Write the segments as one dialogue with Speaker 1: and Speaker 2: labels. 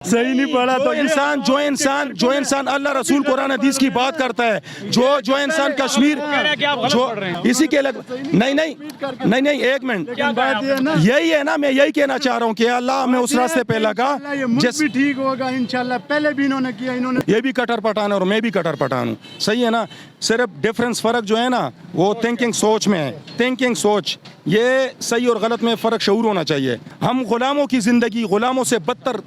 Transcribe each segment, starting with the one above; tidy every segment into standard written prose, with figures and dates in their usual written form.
Speaker 1: सही नहीं पढ़ा तो जो इंसान अल्लाह रसूल कुरान हदीस की बात करता है, जो इंसान कश्मीर जो इसी के नहीं एक मिनट, यही है ना, मैं यही कहना चाह रहा हूँ कि अल्लाह हमें उस रास्ते पे लगा
Speaker 2: जिस भी ठीक होगा इंशाल्लाह। पहले भी इन्होंने किया, इन्होंने
Speaker 1: ये भी कटर पठान और मैं भी कटर पठान हूँ, सही है ना। सिर्फ डिफरेंस फ़र्क जो है ना वो थिंकिंग सोच में है। थिंकिंग सोच ये सही और गलत में फ़र्क शऊर होना चाहिए। हम गुलामों की ज़िंदगी, गुलामों से बदतर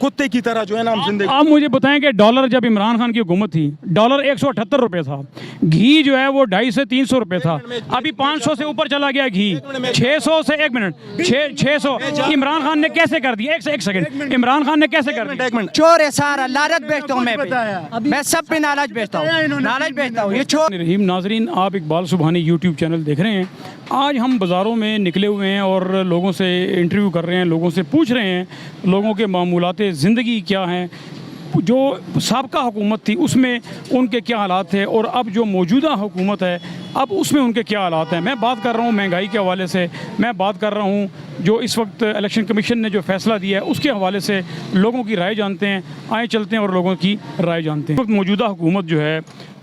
Speaker 1: कुत्ते की तरह जो है ना हम जिंदगी।
Speaker 3: आप मुझे बताएं कि डॉलर जब इमरान खान की हुकूमत थी, डॉलर 178 रुपये था, घी जो है वो 250 से 300 रुपये था, अभी 500 से ऊपर चला गया घी, 600 से 600 इमरान खान ने कैसे कर दिया? एक सेकंड, इमरान खान ने कैसे कर दिया?
Speaker 1: एक मिनट,
Speaker 4: चोर है सारा, लालच बेचता हूँ मैं सब पे नाराज बेचता हूँ, ये चोर।
Speaker 3: रहीम नाजरीन, आप इकबाल सुबहानी यूट्यूब चैनल देख रहे हैं। आज हम बाज़ारों में निकले हुए हैं और लोगों से इंटरव्यू कर रहे हैं, लोगों से पूछ रहे हैं लोगों के मामूलात ज़िंदगी क्या हैं, जो साबका हुकूमत थी उसमें उनके क्या हालात थे और अब जो मौजूदा हुकूमत है अब उसमें उनके क्या हालात हैं। मैं बात कर रहा हूँ महंगाई के हवाले से, मैं बात कर रहा हूँ जो इस वक्त इलेक्शन कमीशन ने जो फ़ैसला दिया है उसके हवाले से। लोगों की राय जानते हैं, आए चलते हैं और लोगों की राय जानते हैं। इस वक्त मौजूदा हुकूमत जो है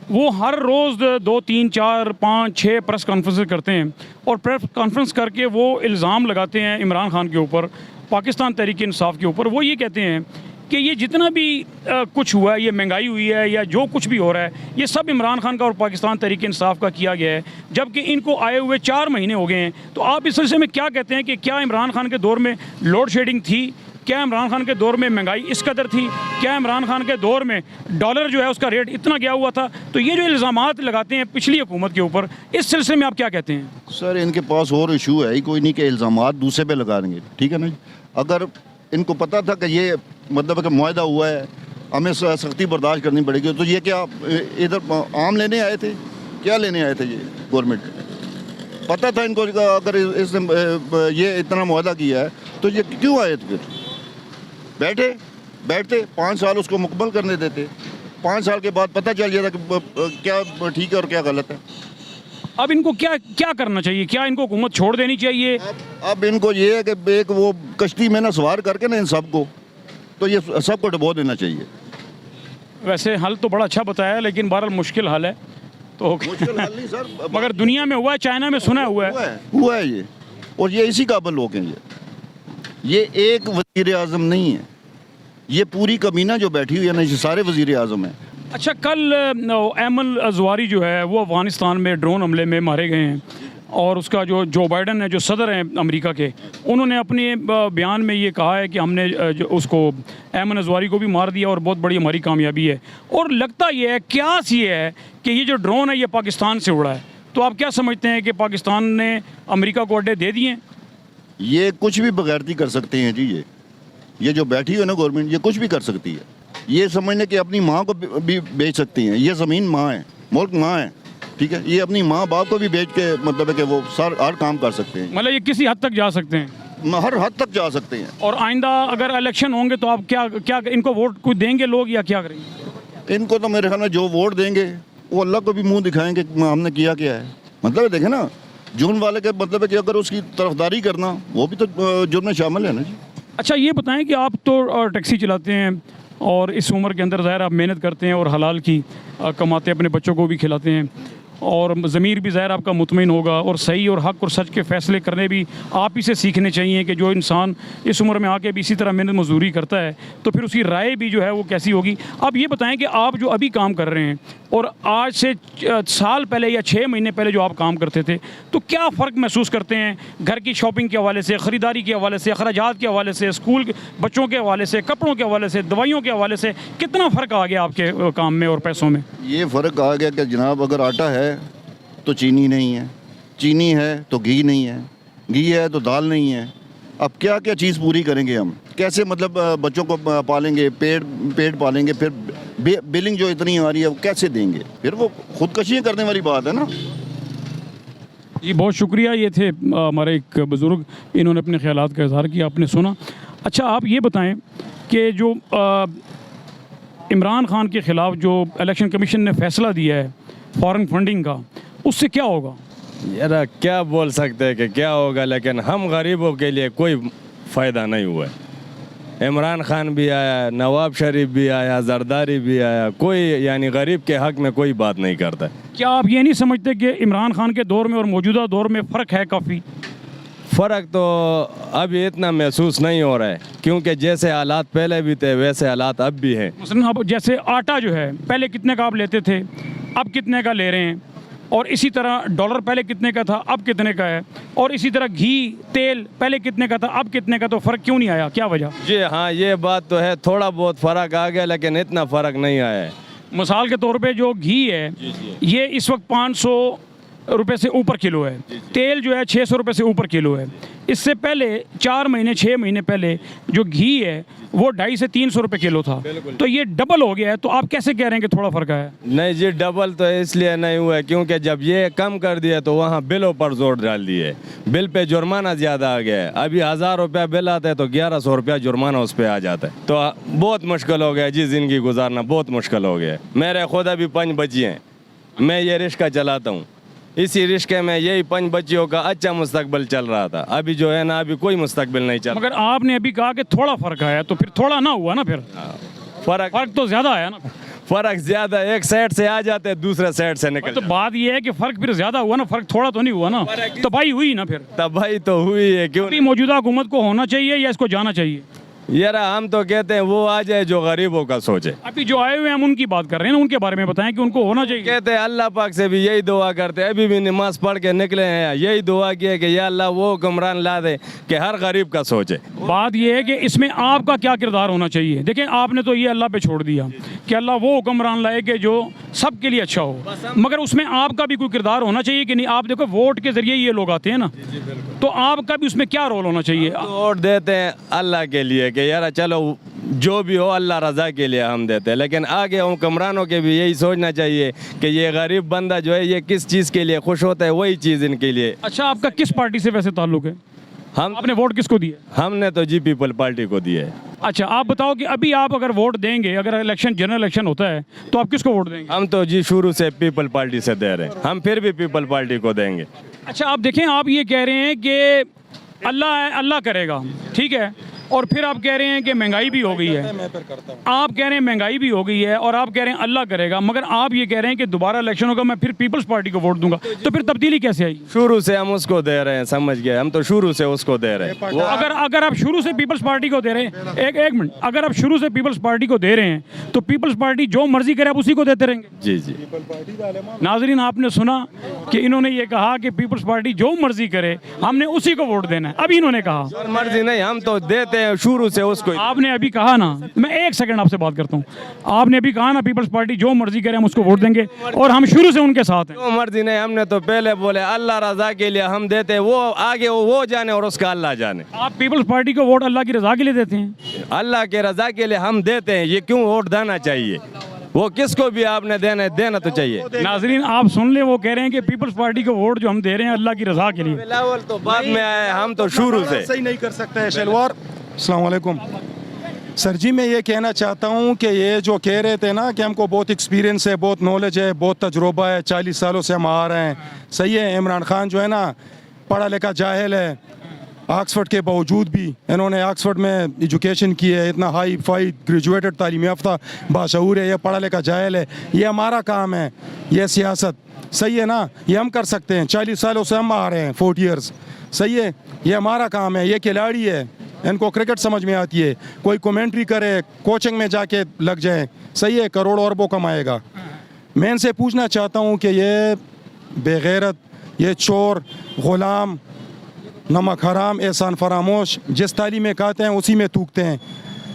Speaker 3: वो हर रोज़ 2, 3, 4, 5, 6 प्रेस कॉन्फ्रेंस करते हैं और प्रेस कॉन्फ्रेंस करके वो इल्ज़ाम लगाते हैं इमरान खान के ऊपर, पाकिस्तान तहरीक इंसाफ के ऊपर। वो ये कहते हैं कि ये जितना भी कुछ हुआ है, ये महंगाई हुई है या जो कुछ भी हो रहा है, ये सब इमरान खान का और पाकिस्तान तहरीक इंसाफ का किया गया है, जबकि इनको आए हुए 4 महीने हो गए हैं। तो आप इस सिलसिले में क्या कहते हैं कि क्या इमरान खान के दौर में लोड शेडिंग थी? क्या इमरान खान के दौर में महंगाई इस कदर थी? क्या इमरान खान के दौर में डॉलर जो है उसका रेट इतना गया हुआ था? तो ये जो इल्ज़ामात लगाते हैं पिछली हुकूमत के ऊपर, इस सिलसिले में आप क्या कहते हैं?
Speaker 5: सर इनके पास और इशू है ही कोई नहीं कि इल्ज़ामात दूसरे पे लगा देंगे, ठीक है ना। अगर इनको पता था कि ये मतलब कि मुआहदा हुआ है, हमें सख्ती बर्दाश्त करनी पड़ेगी, तो ये क्या इधर आम लेने आए थे? क्या लेने आए थे ये गवर्नमेंट? पता था इनको अगर इसने ये इतना मुआहदा किया है तो ये क्यों आए थे? फिर बैठते 5 साल उसको मुकम्मल करने देते, 5 साल के बाद पता चल जाता कि क्या ठीक है और क्या गलत है।
Speaker 3: अब इनको क्या करना चाहिए? क्या इनको हुकूमत छोड़ देनी चाहिए?
Speaker 5: अब इनको ये है कि एक वो कश्ती में ना सवार करके ना इन सबको, तो ये सबको डुबो देना चाहिए।
Speaker 3: वैसे हल तो बड़ा अच्छा बताया, लेकिन बहरहाल मुश्किल हल है तो
Speaker 5: मुश्किल हल नहीं सर,
Speaker 3: मगर दुनिया में हुआ है, चाइना में सुना हुआ है
Speaker 5: ये, और ये इसी काबिल लोग हैं। ये एक वज़ीर आज़म नहीं है, ये पूरी कमीना जो बैठी हुई है ना, ये सारे वज़ीर आज़म हैं।
Speaker 3: अच्छा, कल ऐमन ज़वारी जो है वो अफ़गानिस्तान में ड्रोन हमले में मारे गए हैं और उसका जो बाइडन है, जो सदर हैं अमेरिका के, उन्होंने अपने बयान में ये कहा है कि हमने जो उसको ऐमन ज़वारी को भी मार दिया और बहुत बड़ी हमारी कामयाबी है। और लगता ये है, क्यास ये है कि ये जो ड्रोन है ये पाकिस्तान से उड़ा है। तो आप क्या समझते हैं कि पाकिस्तान ने अमेरिका को अड्डे दे दिए?
Speaker 5: ये कुछ भी बगैरती कर सकते हैं जी। ये जो बैठी हुई है ना गवर्नमेंट, ये कुछ भी कर सकती है। ये समझने कि अपनी माँ को भी बेच सकती हैं। ये ज़मीन माँ है, मुल्क माँ है, ठीक है। ये अपनी माँ बाप को भी बेच के मतलब है कि वो हर काम कर सकते हैं।
Speaker 3: मतलब ये किसी हद तक जा सकते हैं,
Speaker 5: हर हद तक जा सकते हैं।
Speaker 3: और आइंदा अगर इलेक्शन होंगे तो आप क्या इनको वोट कुछ देंगे लोग या क्या करेंगे?
Speaker 5: इनको तो मेरे ख्याल में जो वोट देंगे वो अल्लाह को भी मुंह दिखाएंगे हमने किया क्या है। मतलब देखें ना, जुर्म वाले के मतलब है कि अगर उसकी तरफदारी करना वो भी तो जुर्म में शामिल है ना जी।
Speaker 3: अच्छा, ये बताएं कि आप तो टैक्सी चलाते हैं और इस उम्र के अंदर ज़ाहिर आप मेहनत करते हैं और हलाल की कमाते हैं, अपने बच्चों को भी खिलाते हैं और ज़मीर भी ज़ाहिर आपका मुतमईन होगा और सही और हक़ और सच के फ़ैसले करने भी आप ही से सीखने चाहिए कि जो इंसान इस उम्र में आके भी इसी तरह मेहनत मजदूरी करता है तो फिर उसकी राय भी जो है वो कैसी होगी। आप ये बताएं कि आप जो अभी काम कर रहे हैं और आज से साल पहले या 6 महीने पहले जो आप काम करते थे, तो क्या फ़र्क महसूस करते हैं घर की शॉपिंग के हवाले से, ख़रीदारी के हवाले से, अखराजात के हवाले से, स्कूल के बच्चों के हवाले से, कपड़ों के हवाले से, दवाइयों के हवाले से? कितना फ़र्क आ गया आपके काम में और पैसों में?
Speaker 5: ये फ़र्क आ गया कि जनाब अगर आटा है तो चीनी नहीं है, चीनी है तो घी नहीं है, घी है तो दाल नहीं है। अब क्या क्या चीज़ पूरी करेंगे हम? कैसे मतलब बच्चों को पालेंगे, पेट पालेंगे, फिर बिलिंग जो इतनी आ रही है वो कैसे देंगे? फिर वो खुदकशियाँ करने वाली बात है ना।
Speaker 3: जी बहुत शुक्रिया। ये थे हमारे एक बुज़ुर्ग, इन्होंने अपने ख्यालात का इज़हार किया, आपने सुना। अच्छा, आप ये बताएं कि जो इमरान खान के ख़िलाफ़ जो इलेक्शन कमीशन ने फ़ैसला दिया है फॉरेन फंडिंग का, उससे क्या होगा?
Speaker 6: यार क्या बोल सकते हैं कि क्या होगा, लेकिन हम गरीबों के लिए कोई फ़ायदा नहीं हुआ है। इमरान खान भी आया, नवाब शरीफ भी आया, जरदारी भी आया, कोई यानी गरीब के हक में कोई बात नहीं करता।
Speaker 3: क्या आप ये नहीं समझते कि इमरान खान के दौर में और मौजूदा दौर में फ़र्क है काफ़ी?
Speaker 6: फ़र्क तो अभी इतना महसूस नहीं हो रहा है, क्योंकि जैसे हालात पहले भी थे वैसे हालात अब भी हैं।
Speaker 3: मसलन अब जैसे आटा जो है पहले कितने का आप लेते थे, अब कितने का ले रहे हैं, और इसी तरह डॉलर पहले कितने का था अब कितने का है, और इसी तरह घी तेल पहले कितने का था अब कितने का, तो फ़र्क क्यों नहीं आया, क्या वजह?
Speaker 6: जी हाँ, ये बात तो है, थोड़ा बहुत फ़र्क आ गया लेकिन इतना फ़र्क नहीं आया है।
Speaker 3: मिसाल के तौर पे जो घी है ये इस वक्त 500 रुपये से ऊपर किलो है, तेल जो है 600 रुपये से ऊपर किलो है। इससे पहले 4 महीने 6 महीने पहले जो घी है वो 250 से 300 रुपये किलो था, तो ये डबल हो गया है। तो आप कैसे कह रहे हैं कि थोड़ा फ़र्क आया?
Speaker 6: नहीं जी, डबल तो इसलिए नहीं हुआ है क्योंकि जब ये कम कर दिया तो वहाँ बिलों पर जोर डाल दिए, बिल पे जुर्माना ज़्यादा आ गया है। अभी 1000 रुपया बिल आता है तो 1100 रुपया जुर्माना उस पर आ जाता है, तो बहुत मुश्किल हो गया जी, ज़िंदगी गुजारना बहुत मुश्किल हो गया है। मेरे खुद अभी 5 बच्चियाँ हैं, मैं ये रिक्शा चलाता हूँ, इसी रिश्ते में यही 5 बच्चियों का अच्छा मुस्तकबिल चल रहा था। अभी जो है ना, अभी कोई मुस्तकबिल नहीं चल।
Speaker 3: मगर आपने अभी कहा कि थोड़ा फ़र्क आया, तो फिर थोड़ा ना हुआ ना, फिर फ़र्क तो ज़्यादा आया ना।
Speaker 6: फ़र्क ज़्यादा, एक साइड से आ जाते दूसरे साइड से निकल।
Speaker 3: तो बात ये है कि फ़र्क फिर ज़्यादा हुआ ना, फ़र्क थोड़ा तो नहीं हुआ ना, तबाही हुई ना फिर।
Speaker 6: तबाही तो हुई है, क्यों?
Speaker 3: अभी मौजूदा हुकूमत को होना चाहिए या इसको जाना चाहिए?
Speaker 6: यार हम तो कहते हैं वो आ जाए जो गरीबों का सोचे।
Speaker 3: अभी जो आए हुए हैं हम उनकी बात कर रहे हैं ना, उनके बारे में बताएं कि उनको होना चाहिए।
Speaker 6: कहते हैं अल्लाह पाक से भी यही दुआ करते हैं, अभी भी नमाज पढ़ के निकले हैं, यही दुआ की है कि या अल्लाह वो हुक्मरान ला दे कि हर गरीब का सोचे।
Speaker 3: बात ये है कि इसमें आपका क्या किरदार होना चाहिए? देखें, आपने तो ये अल्लाह पे छोड़ दिया कि अल्लाह वो हुक्मरान लाए कि जो सबके लिए अच्छा हो, मगर उसमें आपका भी कोई किरदार होना चाहिए कि नहीं? आप देखो वोट के ज़रिए ये लोग आते हैं ना, तो आपका भी उसमें क्या रोल होना चाहिए?
Speaker 6: तो वोट देते हैं अल्लाह के लिए कि यार चलो जो भी हो अल्लाह रज़ा के लिए हम देते हैं, लेकिन आगे हुक्मरानों के भी यही सोचना चाहिए कि ये गरीब बंदा जो है ये किस चीज़ के लिए खुश होता है, वही चीज़ इनके लिए।
Speaker 3: अच्छा, आपका किस पार्टी से वैसे ताल्लुक है? आपने वोट किसको दिया?
Speaker 6: हमने तो जी पीपल पार्टी को दिया है।
Speaker 3: अच्छा, आप बताओ कि अभी आप अगर वोट देंगे, अगर इलेक्शन जनरल इलेक्शन होता है तो आप किसको वोट देंगे?
Speaker 6: हम तो जी शुरू से पीपल पार्टी से दे रहे हैं, हम फिर भी पीपल पार्टी को देंगे।
Speaker 3: अच्छा, आप देखें, आप ये कह रहे हैं कि अल्लाह है, अल्लाह करेगा, ठीक है, और फिर आप कह रहे हैं कि महंगाई भी हो गई है, आप कह रहे हैं महंगाई भी हो गई है, और आप कह रहे हैं अल्लाह करेगा, मगर आप ये कह रहे हैं कि दोबारा इलेक्शन होगा मैं फिर पीपल्स पार्टी को वोट दूंगा, तो फिर तब्दीली कैसे आई?
Speaker 6: शुरू से हम उसको दे रहे हैं, समझ गए, हम तो शुरू से उसको दे रहे हैं।
Speaker 3: अगर आप शुरू से पीपल्स पार्टी को दे रहे हैं, एक मिनट, अगर आप शुरू से पीपल्स पार्टी को दे रहे हैं तो पीपल्स पार्टी जो मर्जी करे आप उसी को देते रहेंगे?
Speaker 6: जी जी।
Speaker 3: नाजरीन, आपने सुना कि इन्होंने ये कहा कि पीपल्स पार्टी जो मर्जी करे हमने उसी को वोट देना है। अभी इन्होंने कहा
Speaker 6: मर्जी नहीं, हम तो देते हैं शुरू से उसको।
Speaker 3: आपने अभी कहा ना, मैं एक सेकंड आपसे बात करता हूँ, आपने अभी कहा ना पीपल्स पार्टी जो मर्जी करे हम उसको वोट देंगे, और हम शुरू से उनके साथ हैं।
Speaker 6: जो मर्जी नहीं, हमने तो पहले बोले अल्लाह रजा के लिए हम देते हैं, वो आगे वो जाने और उसका अल्लाह जाने।
Speaker 3: आप पीपल्स पार्टी को वोट अल्लाह की रजा के लिए देते हैं?
Speaker 6: अल्लाह के रजा के लिए हम देते हैं, ये क्यों वोट देना चाहिए? वो किसको भी आपने देना तो चाहिए।
Speaker 3: नाजरीन, आप सुन ले, वो कह रहे हैं कि पीपल्स पार्टी को वोट जो हम दे रहे हैं अल्लाह की रजा के लिए।
Speaker 6: बिलावल तो बाद में आए, हम तो शुरू से
Speaker 1: सही नहीं कर सकते हैं। शलवार, अस्सलाम वालेकुम सर जी, मैं ये कहना चाहता हूँ कि ये जो कह रहे थे ना कि हमको बहुत एक्सपीरियंस है, बहुत नॉलेज है, बहुत तजुर्बा है, 40 सालों से हम आ रहे हैं, सही है। इमरान खान जो है ना पढ़ा लिखा जाहिल है, ऑक्सफोर्ड के बावजूद भी इन्होंने ऑक्सफोर्ड में एजुकेशन की है, इतना हाई फाई ग्रेजुएटेड तालीम याफ्ता बाशऊर है, ये पढ़ा लिखा जाहिल है। ये हमारा काम है, ये सियासत, सही है ना, ये हम कर सकते हैं। 40 सालों से हम आ रहे हैं, 40 ईयर्स, सही है, ये हमारा काम है। ये खिलाड़ी है, इनको क्रिकेट समझ में आती है, कोई कमेंट्री करे, कोचिंग में जाके लग जाए, सही है, करोड़ों अरबों कमाएगा। मैं इनसे पूछना चाहता हूँ कि ये बेगैरत, ये चोर, ग़ुलाम, नमक हराम, एहसान फरामोश, जिस तालीम में कहते हैं उसी में थूकते हैं,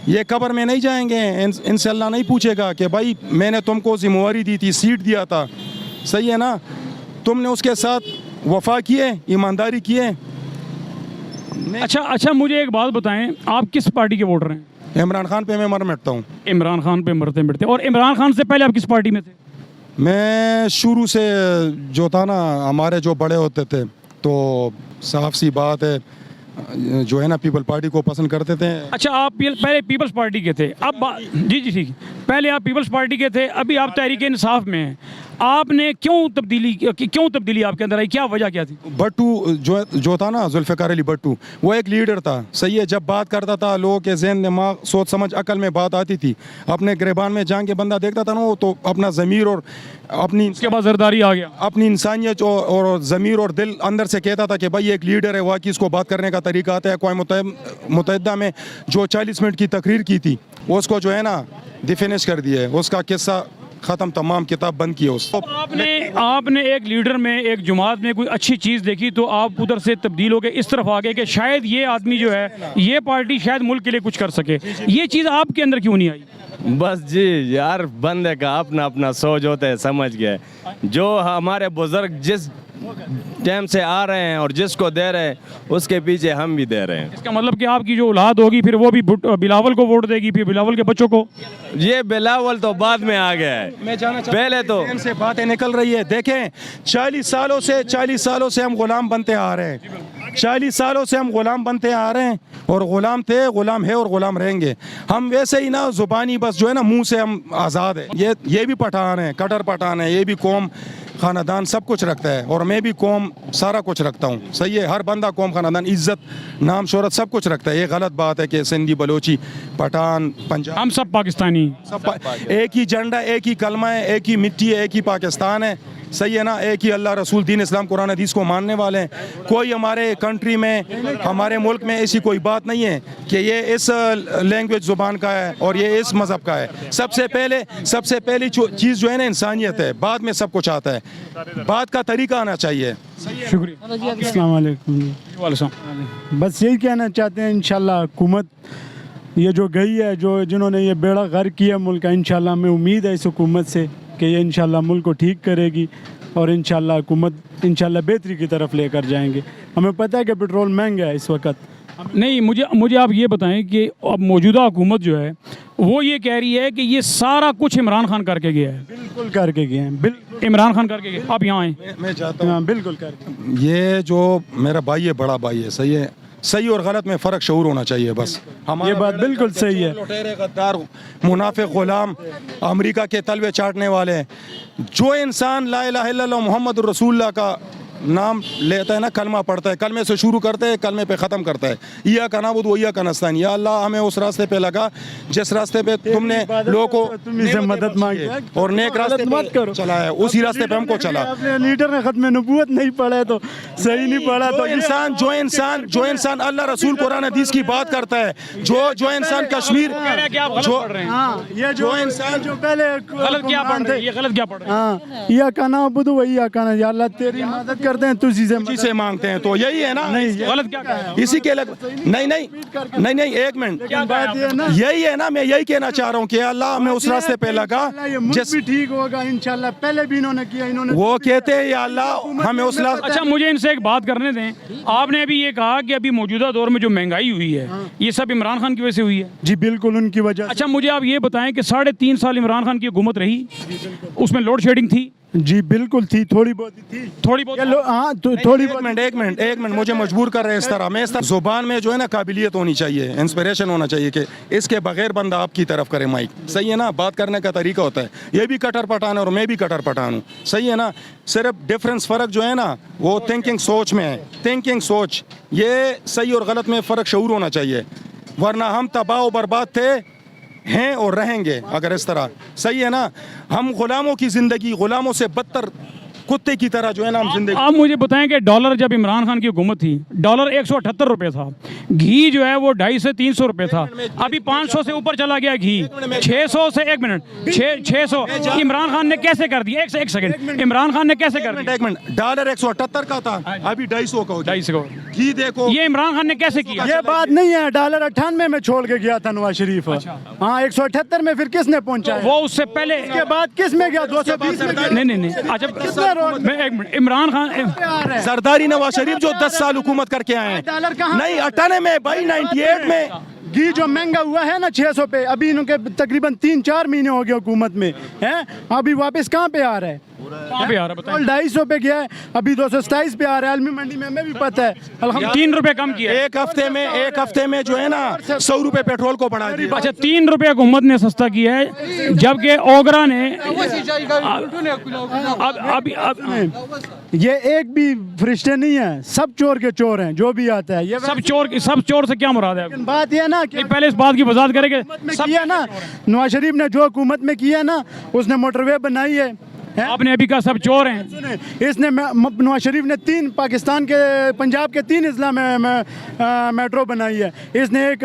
Speaker 1: ये कब्र में नहीं जाएंगे। इनसे अल्लाह नहीं पूछेगा कि भाई मैंने तुमको जिम्मेवारी दी थी, सीट दिया था, सही है ना, तुमने उसके साथ वफा किए, ईमानदारी किए।
Speaker 3: अच्छा, मुझे एक बात बताएं, आप किस पार्टी के वोटर हैं?
Speaker 1: इमरान खान पे मैं मर मिटता हूँ।
Speaker 3: इमरान खान पे मरते मिटते। और इमरान खान से पहले आप किस पार्टी में थे?
Speaker 1: मैं शुरू से जो था ना, हमारे जो बड़े होते थे तो साफ सी बात है, जो है ना पीपल पार्टी को पसंद करते थे।
Speaker 3: अच्छा, आप पहले पीपल्स पार्टी के थे, अब जी ठीक, पहले आप पीपल्स पार्टी के थे, अभी आप तहरीक इंसाफ में हैं। आपने क्यों तब्दीली आपके अंदर आई, क्या वजह क्या थी?
Speaker 1: भट्टू जो था ना, जुल्फ़िकार अली भट्टू, वो एक लीडर था, सही है। जब बात करता था लोगों के ज़हन दिमाग सोच समझ अकल में बात आती थी। अपने गिरबान में जान के बंदा देखता था ना, वो तो अपना ज़मीर और अपनी
Speaker 3: उसके बाद जरदारी आ गया।
Speaker 1: अपनी इंसानियत और ज़मीर और दिल अंदर से कहता था कि भाई एक लीडर है, वाकई इसको बात करने का तरीका आता है। अक़वाम मुत्तहिदा में जो 40 मिनट की तकरीर की थी, वो उसको जो है ना डिफिनिश कर दिया है, उसका किस्सा ख़त्म, तमाम किताब बंद की है उसको।
Speaker 3: आपने एक लीडर में, एक जमात में कोई अच्छी चीज़ देखी तो आप उधर से तब्दील हो गए, इस तरफ आ गए कि शायद ये आदमी जो है, ये पार्टी शायद मुल्क के लिए कुछ कर सके। ये चीज़ आपके अंदर क्यों नहीं आई?
Speaker 6: बस जी यार, बंदे का अपना अपना सोच होता है, समझ गए। जो हमारे बुजुर्ग जिस टाइम से आ रहे हैं और जिसको दे रहे हैं, उसके पीछे हम भी दे रहे हैं।
Speaker 3: इसका मतलब कि आपकी जो औलाद होगी फिर वो भी बिलावल को वोट देगी, फिर बिलावल के बच्चों को।
Speaker 6: ये बिलावल तो बाद में आ गया है,
Speaker 1: मैं जाना
Speaker 6: पहले तो
Speaker 1: से बातें निकल रही है। देखें 40 सालों से हम गुलाम बनते आ रहे हैं, 40 सालों से हम गुलाम बनते आ रहे हैं, और गुलाम थे, गुलाम है और गुलाम रहेंगे। हम वैसे ही ना जुबानी बस जो है ना मुंह से हम आज़ाद है। ये भी पठान है, कटर पठान है, ये भी कौम खानदान सब कुछ रखता है, और मैं भी कौम सारा कुछ रखता हूँ, सही है। हर बंदा कौम खानदान इज्जत नाम शोहरत सब कुछ रखता है। ये गलत बात है कि सिंधी बलोची पठान पंजाब
Speaker 3: हम सब पाकिस्तानी,
Speaker 1: एक ही झंडा, एक ही कलमा है, एक ही मिट्टी है, एक ही पाकिस्तान है, सही है ना। एक ही अल्लाह रसूल दीन इस्लाम कुरान हदीस को मानने वाले हैं। कोई हमारे कंट्री में, हमारे मुल्क में ऐसी कोई बात नहीं है कि ये इस लैंग्वेज ज़ुबान का है और ये इस मज़हब का है। सबसे पहली चीज़ जो है ना इंसानियत है, बाद में सब कुछ आता है। बात का तरीका आना चाहिए।
Speaker 3: शुक्रिया।
Speaker 2: अस्सलाम वालेकुम।
Speaker 3: वालेकुम।
Speaker 2: बस यही कहना चाहते हैं, इंशाल्लाह हुकूमत ये जो गई है, जिन्होंने ये बेड़ा गर्क किया मुल्क का, इंशाल्लाह हमें उम्मीद है इस हुकूमत से कि ये इंशाल्लाह मुल्क को ठीक करेगी, और इंशाल्लाह हुकूमत इंशाल्लाह बेहतरी की तरफ लेकर जाएंगे। हमें पता है कि पेट्रोल महंगा है इस वक्त।
Speaker 3: नहीं, मुझे आप ये बताएं कि अब मौजूदा हुकूमत जो है वो ये कह रही है कि ये सारा कुछ इमरान खान करके गया है।
Speaker 2: बिल्कुल करके गए हैं, बिल्कुल
Speaker 3: इमरान खान करके गए। आप यहाँ आए।
Speaker 1: मैं चाहता हूँ,
Speaker 2: हाँ बिल्कुल करके।
Speaker 1: ये जो मेरा भाई है, बड़ा भाई है, सही है। सही और गलत में फ़र्क शऊर होना चाहिए बस।
Speaker 2: ये बात बिल्कुल सही है।
Speaker 1: लुटेरे, गद्दार, मुनाफिक, गुलाम, अमेरिका के तलवे चाटने वाले, जो इंसान ला इलाहा इल्लल्लाह मुहम्मद रसूलुल्लाह का नाम लेता है ना, कलमा पढ़ता है, कलमे से शुरू करते हैं, कलमे पे ख़त्म करता है, या का नाबुद व या का नस्तान, या अल्लाह हमें उस रास्ते पे लगा जिस रास्ते पे तुमने लोगों को
Speaker 2: तुमसे मदद मांगी
Speaker 1: और नेक रास्ते
Speaker 2: मत करो,
Speaker 1: चला है, उसी रास्ते पे हमको चला।
Speaker 2: अपने लीडर ने खत्म नबूवत नहीं पढ़ा है तो सही नहीं पढ़ा। तो
Speaker 1: जो इंसान अल्लाह रसूल कुरान हदीस की बात करता है, जो इंसान कश्मीर,
Speaker 2: ये जो इंसान जो पहले
Speaker 3: गलत क्या पढ़ रहे हैं, ये गलत क्या पढ़ रहे हैं?
Speaker 2: हाँ, या का नाबुद व या का, या अल्लाह तेरी मदद करते हैं, तुझी
Speaker 1: से मांगते हैं, तो यही है ना।
Speaker 3: गलत क्या है?
Speaker 1: इसी के नहीं, एक मिनट, यही है ना। मैं यही कहना चाह रहा हूँ कि अल्लाह हमें उस रास्ते पे लगा
Speaker 2: जिस भी ठीक होगा इंशाल्लाह। पहले भी इन्होंने किया, इन्होंने
Speaker 1: वो कहते हैं या अल्लाह हमें उस रास्ते।
Speaker 3: अच्छा, मुझे इनसे एक बात करने दें। आपने अभी ये कहा कि अभी मौजूदा दौर में जो महंगाई हुई है, ये सब इमरान खान की वजह से हुई है।
Speaker 2: जी बिल्कुल उनकी वजह।
Speaker 3: अच्छा, मुझे आप ये बताएं कि 3.5 साल इमरान खान की हुकूमत रही, उसमें लोड शेडिंग थी?
Speaker 2: जी बिल्कुल थी, थोड़ी बहुत थी,
Speaker 3: थोड़ी बहुत।
Speaker 2: हाँ थोड़ी बहुत।
Speaker 1: एक मिनट मुझे मजबूर कर रहे हैं इस तरह। मैं इस तरह जुबान में जो है ना काबिलियत होनी चाहिए, इंस्पिरेशन होना चाहिए कि इसके बगैर बंदा आपकी तरफ करे माइक, सही है ना। बात करने का तरीका होता है। ये भी कटर पठान है और मैं भी कटर पठान हूँ, सही है ना। सिर्फ डिफरेंस फ़र्क जो है ना वो थिंकिंग सोच में है। थिंकिंग सोच, ये सही और गलत में फ़र्क शऊर होना चाहिए, वरना हम तबाह बर्बाद थे, हैं और रहेंगे अगर इस तरह, सही है ना। हम गुलामों की ज़िंदगी, गुलामों से बदतर कुत्ते की तरह जो है ना हम जिंदगी।
Speaker 3: आप मुझे बताएं कि डॉलर जब इमरान खान की हुकूमत थी, डॉलर 178 रुपये था, घी जो है वो 250 से 300 रुपये था, अभी 500 से ऊपर चला गया घी, 600 से 600 इमरान खान ने कैसे कर दिया? एक सेकंड, इमरान खान ने कैसे कर दिया?
Speaker 1: एक मिनट, डॉलर 178 का था, अभी 250 का हो गया।
Speaker 3: 250
Speaker 1: घी देखो,
Speaker 3: ये इमरान खान ने कैसे किया?
Speaker 2: ये बात नहीं है, डॉलर 98 में छोड़ के गया था नवाज शरीफ। हाँ 178 में फिर किसने पहुंचा?
Speaker 3: वो उससे पहले
Speaker 2: के बाद किस में गया? 220 में गया।
Speaker 3: नहीं। अच्छा, मैं एक मिनट, इमरान खान,
Speaker 1: सरदारी नवाज शरीफ जो 10 साल हुकूमत करके आए हैं,
Speaker 2: डॉलर कहाँ?
Speaker 1: नहीं 98 में भाई, 98 में
Speaker 2: घी जो महंगा हुआ है ना 600 पे, अभी इनके तकरीबन 3-4 महीने हो गए हुकूमत में हैं, अभी वापस कहाँ पे आ रहा है?
Speaker 3: कहाँ पे आ रहा है बताएं?
Speaker 2: 250 पे गया है, अभी 227 पे आ रहा है। आलमी मंडी में हमें भी पता है। अल्हम्दुलिल्लाह
Speaker 3: 3 रुपए कम किया है।
Speaker 1: एक हफ्ते में जो है ना 100 रुपए पेट्रोल को बढ़ा दिया।
Speaker 3: अच्छा 3 रुपए हुकूमत ने सस्ता किया है, जबकि ओगरा ने अब
Speaker 2: ये एक भी फरिश्ते नहीं है, सब चोर के चोर हैं जो भी आता है। ये
Speaker 3: सब चोर से क्या मुराद है?
Speaker 2: लेकिन बात यह ना कि
Speaker 3: पहले इस बात की वजाहत करें कि
Speaker 2: में किया ना, नवाज शरीफ ने जो हुकूमत में किया ना, उसने मोटरवे बनाई है।
Speaker 3: आपने अभी कहा सब चोर हैं।
Speaker 2: सुने, इसने नवाज शरीफ ने 3 पाकिस्तान के पंजाब के 3 अजला में मेट्रो बनाई है। इसने एक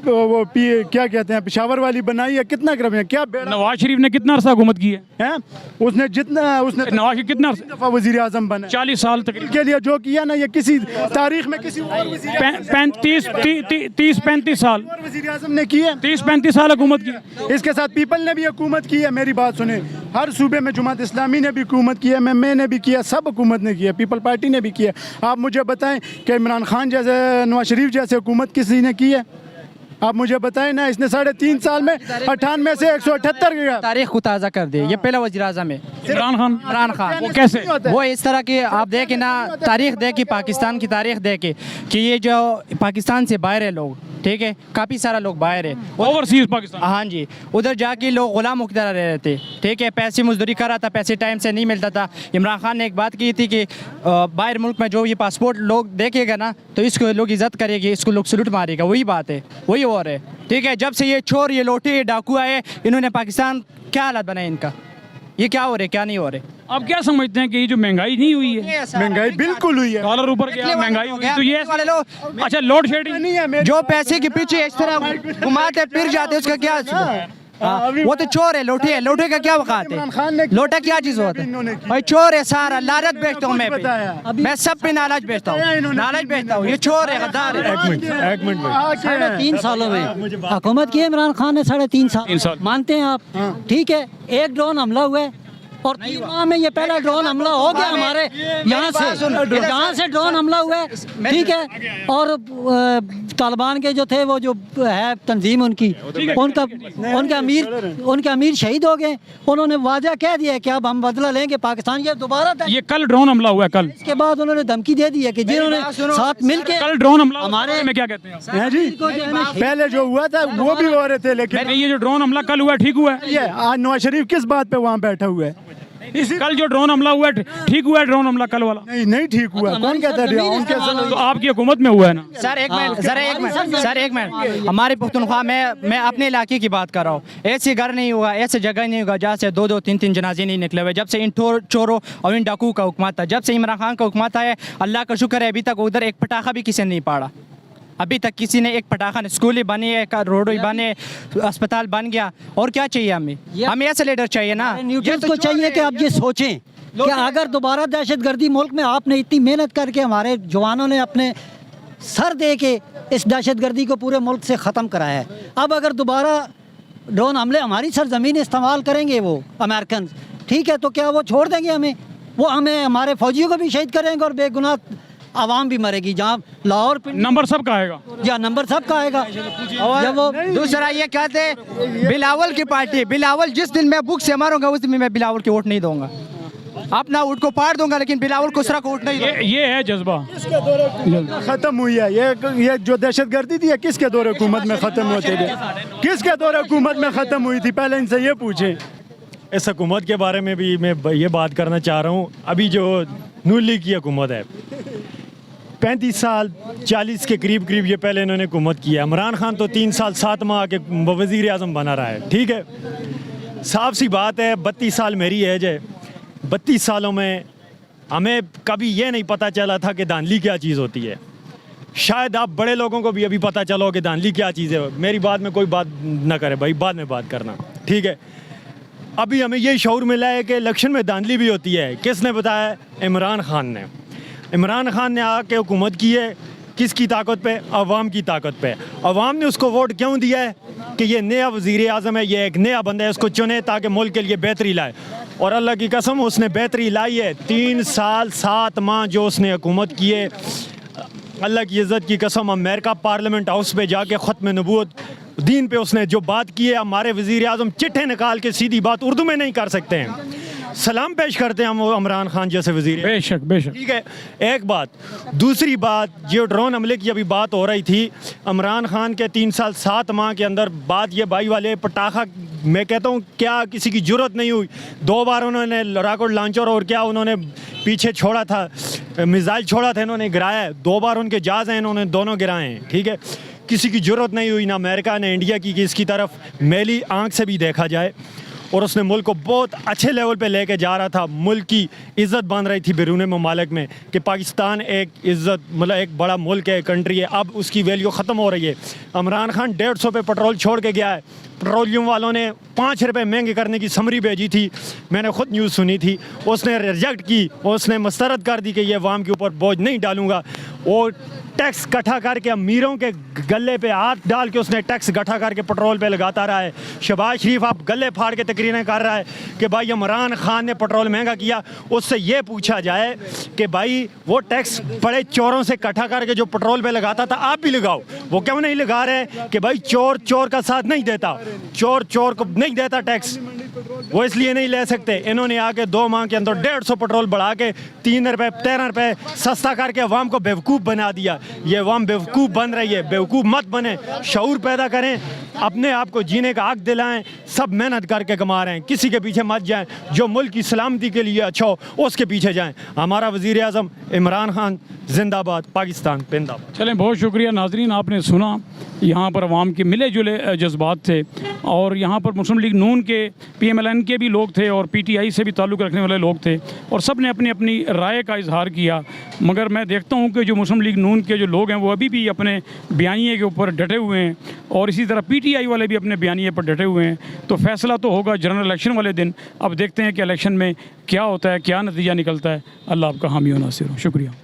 Speaker 2: क्या कहते हैं पेशावर वाली बनाई है। कितना कर है क्या बेड़ा?
Speaker 3: नवाज शरीफ ने कितना अरसा हुकूमत की है?
Speaker 2: उसने
Speaker 3: नवाज शरीफ कितना
Speaker 2: दफा वजीर आजम बना
Speaker 3: 40 साल तक
Speaker 2: के लिए जो किया ना, ये किसी तारीख में किसी और
Speaker 3: 35 साल
Speaker 2: वजीर आजम ने किया।
Speaker 3: 30-35 साल हुकूमत की।
Speaker 2: इसके साथ पीपल ने भी हुकूमत की है। मेरी बात सुने, हर सूबे में जमात इस्लामी ने भी हुकूमत की है, मैंने भी किया, सब हुकूमत ने किया, पीपल पार्टी ने भी किया। आप मुझे बताएं कि इमरान खान जैसे, नवाज शरीफ जैसे हुकूमत किसी ने की है? आप मुझे बताएं ना। इसने 3.5 साल में 98 से 178 गया।
Speaker 4: तारीख को ताज़ा कर दे। ये पहला वज़ीर आज़म है
Speaker 3: इमरान खान
Speaker 4: वो
Speaker 3: कैसे?
Speaker 4: वो इस तरह की आप देखें ना, तारीख देखे, पाकिस्तान की तारीख देखे कि ये जो पाकिस्तान से बाहर है लोग, ठीक है, काफ़ी सारा लोग बाहर है
Speaker 3: ओवरसीज पाकिस्तान।
Speaker 4: हाँ जी, उधर जाके लोग गुलाम की तरह रह रहे थे, ठीक है, पैसे मजदूरी कर रहा था, पैसे टाइम से नहीं मिलता था। इमरान खान ने एक बात की थी कि बाहर मुल्क में जो ये पासपोर्ट लोग देखेगा ना, तो इसको लोग इज्जत करेंगे, इसको लोग सलूट मारेगा। वही बात है, वही और है, ठीक है। जब से ये चोर, ये लोटे, ये डाकू आए, इन्होंने पाकिस्तान क्या हालत बनाए इनका, ये क्या हो रहा है, क्या नहीं हो रहे।
Speaker 3: आप क्या समझते हैं कि ये जो महंगाई नहीं हुई है?
Speaker 2: महंगाई बिल्कुल हुई है।
Speaker 3: डॉलर ऊपर गया, महंगाई हुई, तो ये
Speaker 4: वाले लोग
Speaker 3: अच्छा लोड शेडिंग
Speaker 2: नहीं है मेरे-
Speaker 4: जो पैसे के पीछे इस तरह घुमाते फिर जाते, उसका क्या? हाँ, वो तो चोर है, लोटे है, लोटे का क्या वकात
Speaker 2: इमरान खान ने
Speaker 4: है? लोटा क्या चीज होता
Speaker 2: इन्होंने
Speaker 4: है
Speaker 2: की।
Speaker 4: भाई? चोर है सारा, लालच बेचता हूँ मैं
Speaker 2: बताया।
Speaker 4: भी, मैं सब पे नाराज बेचता हूँ, नाराज बेचता हूँ। ये चोर है, गद्दार है।
Speaker 2: एक मिनट भाई।
Speaker 7: 3.5 सालों में हुकूमत की है इमरान खान ने, 3.5 साल मानते हैं आप? ठीक है, एक ड्रोन हमला हुआ है और 3 माह में ये पहला ड्रोन हमला हो गया हमारे यहाँ से ड्रोन हमला हुआ है, ठीक है। और तालिबान के जो थे, वो जो है तंजीम उनकी, उनके अमीर शहीद हो गए। उन्होंने वादा कह दिया है कि अब हम बदला लेंगे पाकिस्तान। ये दोबारा
Speaker 3: ये कल ड्रोन हमला हुआ है कल।
Speaker 7: इसके बाद उन्होंने धमकी दे दी है कि जिन्होंने साथ मिलके
Speaker 3: कल ड्रोन हमला
Speaker 7: हमारे
Speaker 3: में क्या कहते हैं?
Speaker 2: हैं जी, पहले जो हुआ था वो भी हो रहे थे, लेकिन
Speaker 3: ये जो ड्रोन हमला कल हुआ ठीक हुआ है?
Speaker 2: ये आज नवाज शरीफ किस बात पे वहाँ बैठा हुआ है?
Speaker 3: कल जो ड्रोन हमला हुआ है ठीक हुआ है? ड्रोन हमला कल वाला
Speaker 2: नहीं ठीक हुआ। कौन कहता है? उनके
Speaker 3: तो आपकी हुकूमत में हुआ है ना?
Speaker 4: सर एक मिनट, सर एक मिनट, हमारे पुख्तनख्वा में, मैं अपने इलाके की बात कर रहा हूँ। ऐसे घर नहीं हुआ, ऐसे जगह नहीं होगा जहाँ से 2-2, 3-3 जनाजे नहीं निकले हुए। जब से इन चोरों और इन डाकू का हुकूमत था, जब से इमरान खान का हुकूमत है, अल्लाह का शुक्र है अभी तक उधर एक पटाखा भी किसी ने नहीं पाड़ा। अभी तक किसी ने एक पटाखा, स्कूल ही बनी है, रोड ही बने, अस्पताल बन गया। और क्या चाहिए हमें? हमें ऐसे लीडर चाहिए ना।
Speaker 7: न्यूट्रल्स को चाहिए कि आप ये सोचें कि अगर दोबारा दहशतगर्दी मुल्क में, आपने इतनी मेहनत करके, हमारे जवानों ने अपने सर दे के इस दहशतगर्दी को पूरे मुल्क से ख़त्म कराया है, अब अगर दोबारा ड्रोन हमले हमारी सरजमीन इस्तेमाल करेंगे वो अमेरिकन, ठीक है, तो क्या वो छोड़ देंगे हमें? वो हमें, हमारे फौजियों को भी शहीद करेंगे और बेगुनाह आवाम भी मरेगी। जहाँ लाहौर
Speaker 3: नंबर सबका आएगा,
Speaker 7: या नंबर सबका आएगा।
Speaker 4: और
Speaker 7: जब वो
Speaker 4: दूसरा ये कहते हैं बिलावल की पार्टी, बिलावल जिस दिन मैं बुक से मारूंगा उस दिन मैं बिलावल को वोट नहीं दूंगा। अपना वोट को पार दूंगा, लेकिन बिलावल को को वोट नहीं दूंगा।
Speaker 3: ये है जज्बा।
Speaker 2: खत्म हुई है ये जो दहशतगर्दी थी, किसके दौरे हुकूमत में खत्म होते थे? किसके दौरे हुकूमत में खत्म हुई थी? पहले इनसे ये पूछे।
Speaker 8: इस हुकूमत के बारे में भी मैं ये बात करना चाह रहा हूँ। अभी जो नून लीग की हुकूमत है, 35 साल 40 के करीब ये पहले इन्होंने हुकूमत की है। इमरान खान तो 3 साल 7 माह के वज़ीर आज़म बना रहा है, ठीक है। साफ सी बात है, 32 साल मेरी एज है। 32 सालों में हमें कभी ये नहीं पता चला था कि धांधली क्या चीज़ होती है। शायद आप बड़े लोगों को भी अभी पता चला हो कि धांधली क्या चीज़ है। मेरी बात में कोई बात ना करे भाई, बाद में बात करना, ठीक है। अभी हमें ये शऊर मिला है कि इलेक्शन में धांधली भी होती है। किसने बताया? इमरान खान ने। इमरान खान ने आके हुकूमत की है किसकी ताकत पे? अवाम की ताकत पे। अवाम ने उसको वोट क्यों दिया है कि ये नया वज़ीर आज़म है, ये एक नया बंदा है, उसको चुने ताकि मुल्क के लिए बेहतरी लाए। और अल्लाह की कसम उसने बेहतरी लाई है। 3 साल 7 माह जो उसने हुकूमत की है, अल्लाह की इज़्ज़त की कसम, अमेरिका पार्लियामेंट हाउस पे जाके ख़त्म नबूवत दीन पे उसने जो बात की है, हमारे वज़ीर आज़म चिट्ठे निकाल के सीधी बात उर्दू में नहीं कर सकते हैं। सलाम पेश करते हैं हम इमरान खान जैसे वजीर।
Speaker 3: बेशक बेशक।
Speaker 8: ठीक है, एक बात। दूसरी बात, जो ड्रोन हमले की अभी बात हो रही थी, इमरान खान के 3 साल 7 माह के अंदर बात ये भाई वाले पटाखा, मैं कहता हूँ क्या किसी की जरूरत नहीं हुई। 2 बार उन्होंने रॉकेट लॉन्चर और क्या उन्होंने पीछे छोड़ा था, मिसाइल छोड़ा था, इन्होंने गिराया है। 2 बार उनके जहाज हैं, इन्होंने दोनों गिराए हैं। ठीक है, किसी की ज़रूरत नहीं हुई ना अमेरिका ना इंडिया की कि इसकी तरफ मैली आंख से भी देखा जाए। और उसने मुल्क को बहुत अच्छे लेवल पे लेके जा रहा था। मुल्क की इज़्ज़त बन रही थी बैरून ममालिक में कि पाकिस्तान एक इज़्ज़त, मतलब एक बड़ा मुल्क है, कंट्री है। अब उसकी वैल्यू ख़त्म हो रही है। इमरान खान 150 पे पेट्रोल छोड़ के गया है। पेट्रोलियम वालों ने 5 रुपये महंगे करने की समरी भेजी थी, मैंने ख़ुद न्यूज़ सुनी थी। उसने रिजेक्ट की, उसने मस्तरद कर दी कि ये अवाम के ऊपर बोझ नहीं डालूंगा। वो टैक्स इकट्ठा करके अमीरों के गले पे हाथ डाल के उसने टैक्स इकट्ठा करके पेट्रोल पे लगाता रहा है। शहबाज शरीफ आप गले फाड़ के तकरीरें कर रहा है कि भाई इमरान खान ने पेट्रोल महंगा किया। उससे ये पूछा जाए कि भाई वो टैक्स बड़े चोरों से इकट्ठा करके जो पेट्रोल पे लगाता था आप भी लगाओ। वो क्यों नहीं लगा रहे कि भाई चोर चोर का साथ नहीं देता, चोर चोर को नहीं देता टैक्स, वो इसलिए नहीं ले सकते। इन्होंने आके 2 माह के अंदर 150 पेट्रोल बढ़ा के 3 रुपये 13 रुपये सस्ता करके अवाम को बेवकूफ़ बना दिया। ये अवाम बेवकूफ़ बन रही है। बेवकूफ़ मत बने, शऊर पैदा करें, अपने आप को जीने का हक दिलाएं। सब मेहनत करके कमा रहे हैं, किसी के पीछे मत जाएं। जो मुल्क की सलामती के लिए अच्छा हो उसके पीछे जाएं। हमारा वज़ीर आज़म इमरान खान जिंदाबाद, पाकिस्तान जिंदाबाद।
Speaker 3: चलें, बहुत शुक्रिया नाजरीन, आपने सुना यहाँ पर अवाम के मिले जुले जज्बात थे। और यहाँ पर मुस्लिम लीग नून के, PMLN के भी लोग थे और PTI से भी ताल्लुक़ रखने वाले लोग थे और सब ने अपनी अपनी राय का इजहार किया। मगर मैं देखता हूँ कि जो मुस्लिम लीग नून के जो लोग हैं वो अभी भी अपने बयानिए के ऊपर डटे हुए हैं और इसी तरह PTI वाले भी अपने बयानिए पर डटे हुए हैं। तो फ़ैसला तो होगा जनरल इलेक्शन वाले दिन। अब देखते हैं कि इलेक्शन में क्या होता है, क्या नतीजा निकलता है। अल्लाह आपका हामी व नासिर हो। शुक्रिया।